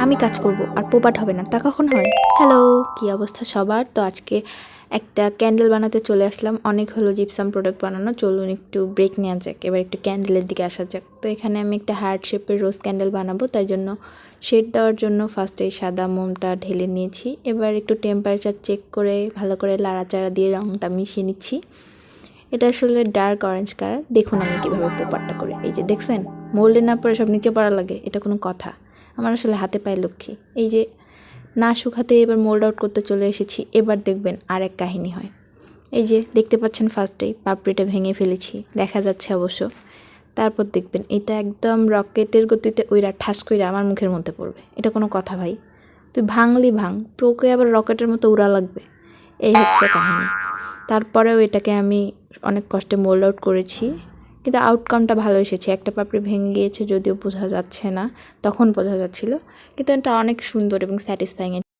আমি কাজ করব আর পোপাট হবে না, তা কখন হয়? হ্যালো, কি অবস্থা সবার? তো আজকে একটা ক্যান্ডেল বানাতে চলে আসলাম। অনেক হলো জিপসাম প্রোডাক্ট বানানো, চলুন একটু ব্রেক নেওয়া যাক, এবার একটু ক্যান্ডেলের দিকে আসা যাক। তো এখানে আমি একটা হার্ট শেপের রোজ ক্যান্ডেল বানাবো, তাই জন্য শেড দেওয়ার জন্য ফার্স্টে সাদা মোমটা ঢেলে নিয়েছি। এবার একটু টেম্পারেচার চেক করে ভালো করে লাড়াচাড়া দিয়ে রঙটা মিশিয়ে নিচ্ছি। এটা আসলে ডার্ক অরেঞ্জ কালার। দেখুন আমি কীভাবে পোপারটা করে, এই যে দেখছেন, মোল্ডে না পরে সব নিচে পড়া লাগে, এটা কোনো কথা? আমার আসলে হাতে পায়ে লক্ষ্মী। এই যে না শুকাতে এবার মোল্ড আউট করতে চলে এসেছি। এবার দেখবেন আর এক কাহিনী হয়। এই যে দেখতে পাচ্ছেন ফার্স্টেই পাপড়িটা ভেঙে ফেলেছি, দেখা যাচ্ছে অবশ্য। তারপর দেখবেন এটা একদম রকেটের গতিতে ওইরা ঠাস কইরা আমার মুখের মধ্যে পড়বে। এটা কোনো কথা ভাই? তুই ভাঙলি ভাঙ, তোকে আবার রকেটের মতো উড়া লাগবে, এই হচ্ছে কাহিনী। তারপরেও এটাকে আমি অনেক কষ্টে মোল্ড আউট করেছি, কিন্তু আউটকামটা ভালো এসেছে। একটা পাপড়ি ভেঙে গিয়েছে, যদিও বোঝা যাচ্ছে না, তখন বোঝা যাচ্ছিল, কিন্তু এটা অনেক সুন্দর এবং স্যাটিসফাইং।